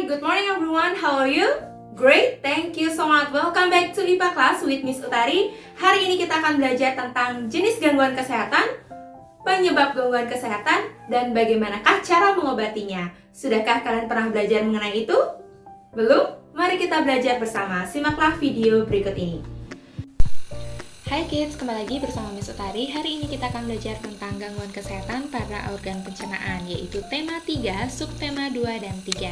Hi, good morning everyone. How are you? Great, thank you so much. Welcome back to IPA class with Miss Utari. Hari ini kita akan belajar tentang jenis gangguan kesehatan, penyebab gangguan kesehatan, dan bagaimanakah cara mengobatinya. Sudahkah kalian pernah belajar mengenai itu? Belum? Mari kita belajar bersama. Simaklah video berikut ini. Hai kids, kembali lagi bersama Miss Utari. Hari ini kita akan belajar tentang gangguan kesehatan pada organ pencernaan, yaitu tema 3, subtema 2 dan 3.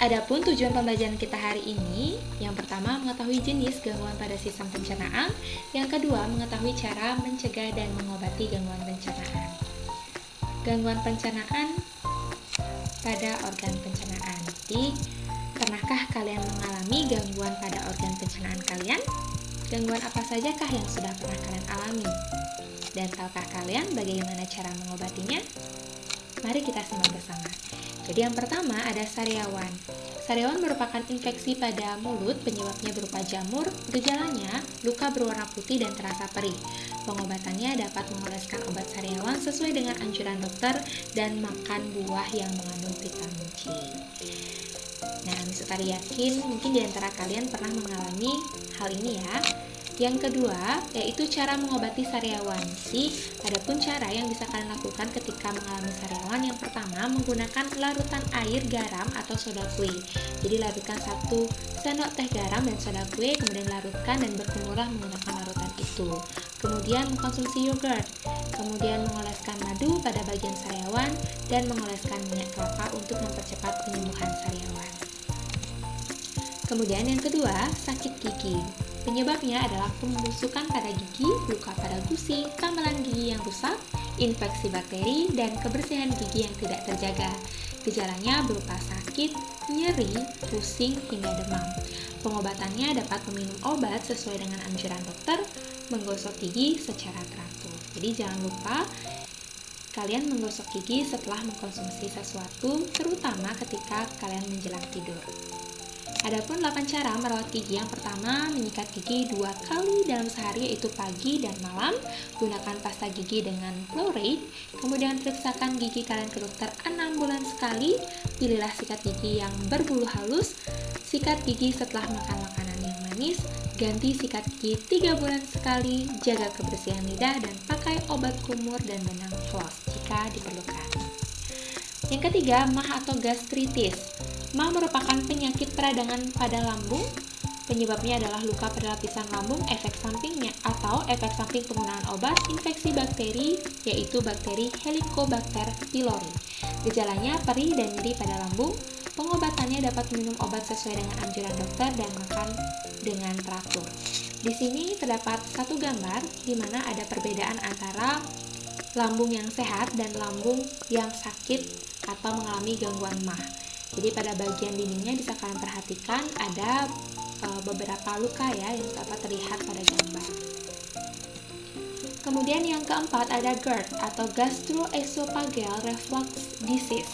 Adapun tujuan pembelajaran kita hari ini, yang pertama mengetahui jenis gangguan pada sistem pencernaan, yang kedua mengetahui cara mencegah dan mengobati gangguan pencernaan. Gangguan pencernaan pada organ pencernaan. Jadi, pernahkah kalian mengalami gangguan pada organ pencernaan kalian? Gangguan apa sajakah yang sudah pernah kalian alami? Dan tahukah kalian bagaimana cara mengobatinya? Mari kita simak bersama. Jadi yang pertama ada sariawan. Sariawan merupakan infeksi pada mulut, penyebabnya berupa jamur, gejalanya luka berwarna putih dan terasa perih. Pengobatannya dapat mengoleskan obat sariawan sesuai dengan anjuran dokter dan makan buah yang mengandung vitamin C. Nah, Miss Utari yakin mungkin di antara kalian pernah mengalami hal ini ya. Yang kedua, yaitu cara mengobati sariawan. Jadi, adapun cara yang bisa kalian lakukan ketika mengalami sariawan. Yang pertama, menggunakan larutan air, garam, atau soda kue. Jadi, larutkan 1 sendok teh garam dan soda kue, kemudian larutkan dan berkumurlah menggunakan larutan itu. Kemudian, mengkonsumsi yogurt. Kemudian, mengoleskan madu pada bagian sariawan dan mengoleskan minyak kelapa untuk mempercepat penyembuhan sariawan. Kemudian yang kedua, sakit gigi. Penyebabnya adalah pembusukan pada gigi, luka pada gusi, tambalan gigi yang rusak, infeksi bakteri, dan kebersihan gigi yang tidak terjaga. Gejalanya berupa sakit, nyeri, pusing, hingga demam. Pengobatannya dapat meminum obat sesuai dengan anjuran dokter, menggosok gigi secara teratur. Jadi jangan lupa kalian menggosok gigi setelah mengkonsumsi sesuatu, terutama ketika kalian menjelang tidur. Adapun 8 cara merawat gigi. Yang pertama, menyikat gigi 2 kali dalam sehari, yaitu pagi dan malam. Gunakan pasta gigi dengan fluoride. Kemudian periksakan gigi kalian ke dokter 6 bulan sekali. Pilihlah sikat gigi yang berbulu halus. Sikat gigi setelah makan makanan yang manis. Ganti sikat gigi 3 bulan sekali. Jaga kebersihan lidah dan pakai obat kumur dan benang floss jika diperlukan. Yang ketiga, MAH atau gastritis. MAH merupakan penyakit peradangan pada lambung. Penyebabnya adalah luka pada lapisan lambung, efek sampingnya atau efek samping penggunaan obat infeksi bakteri, yaitu bakteri Helicobacter pylori. Gejalanya perih dan nyeri pada lambung. Pengobatannya dapat minum obat sesuai dengan anjuran dokter dan makan dengan teratur. Di sini terdapat satu gambar di mana ada perbedaan antara lambung yang sehat dan lambung yang sakit atau mengalami gangguan MAH. Jadi pada bagian dindingnya bisa kalian perhatikan ada beberapa luka ya yang dapat terlihat pada gambar. Kemudian yang keempat ada GERD atau Gastroesophageal Reflux Disease.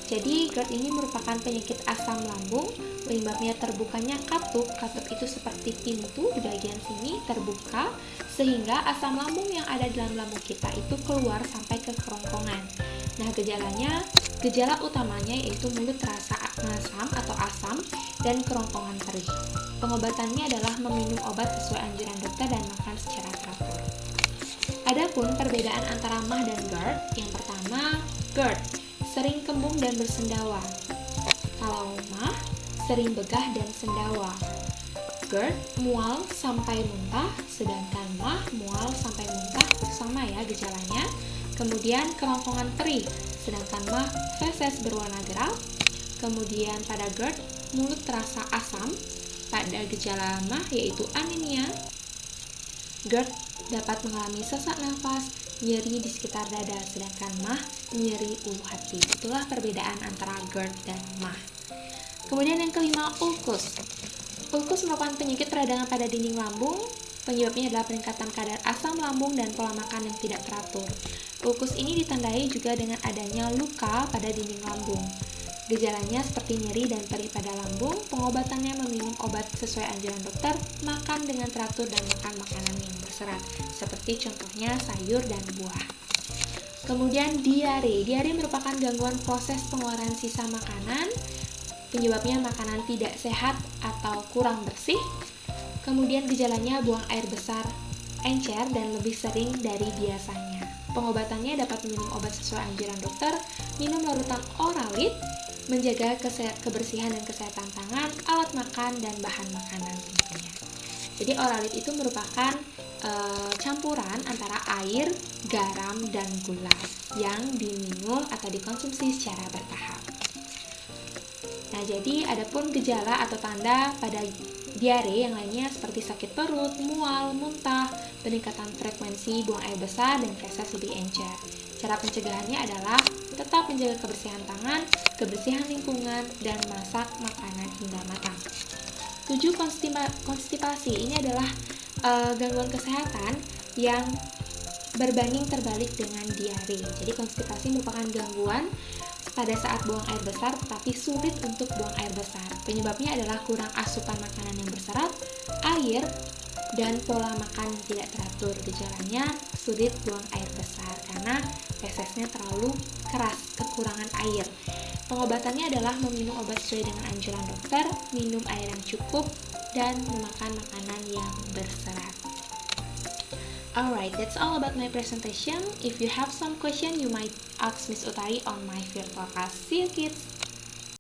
Jadi GERD ini merupakan penyakit asam lambung. Penyebabnya terbukanya katup. Katup itu seperti pintu di bagian sini terbuka sehingga asam lambung yang ada dalam lambung kita itu keluar sampai ke kerongkongan. Nah, gejala utamanya yaitu mulut terasa masam atau asam dan kerongkongan perih. Pengobatannya adalah meminum obat sesuai anjuran dokter dan makan secara teratur. Adapun perbedaan antara MAH dan GERD, yang pertama, GERD sering kembung dan bersendawa. Kalau MAH sering begah dan sendawa. GERD mual sampai muntah, sedangkan MAH mual sampai muntah, sama ya gejalanya. Kemudian kerongkongan perih, sedangkan MAH feses berwarna gerak. Kemudian pada GERD, mulut terasa asam. Pada gejala MAH yaitu anemia. GERD dapat mengalami sesak nafas, nyeri di sekitar dada, sedangkan MAH nyeri ulu hati. Itulah perbedaan antara GERD dan MAH. Kemudian yang kelima, ulkus. Ulkus merupakan penyakit peradangan pada dinding lambung. Penyebabnya adalah peningkatan kadar asam lambung dan pola makan yang tidak teratur. Ulkus ini ditandai juga dengan adanya luka pada dinding lambung. Gejalanya seperti nyeri dan perih pada lambung. Pengobatannya meminum obat sesuai anjuran dokter, makan dengan teratur dan makan makanan yang berserat, seperti contohnya sayur dan buah. Kemudian diare. Diare merupakan gangguan proses pengeluaran sisa makanan. Penyebabnya makanan tidak sehat atau kurang bersih. Kemudian gejalanya buang air besar, encer, dan lebih sering dari biasanya. Pengobatannya dapat minum obat sesuai anjuran dokter, minum larutan Oralit, menjaga kebersihan dan kesehatan tangan, alat makan, dan bahan makanan tentunya. Jadi Oralit itu merupakan campuran antara air, garam, dan gula yang diminum atau dikonsumsi secara bertahap. Nah, jadi adapun gejala atau tanda pada diare yang lainnya seperti sakit perut, mual, muntah, peningkatan frekuensi buang air besar, dan feses lebih encer. Cara pencegahannya adalah tetap menjaga kebersihan tangan, kebersihan lingkungan, dan masak makanan hingga matang. 7. Konstipasi. Ini adalah gangguan kesehatan yang berbanding terbalik dengan diare. Jadi konstipasi merupakan gangguan pada saat buang air besar tetapi sulit untuk buang air besar. Penyebabnya adalah kurang asupan makanan yang berserat, air, dan pola makan yang tidak teratur. Gejalanya sulit buang air besar karena fesesnya terlalu keras, kekurangan air. Pengobatannya adalah meminum obat sesuai dengan anjuran dokter, minum air yang cukup, dan memakan makanan yang berserat. Alright, that's all about my presentation. If you have some question, you might ask Miss Utari on my virtual class. See you kids!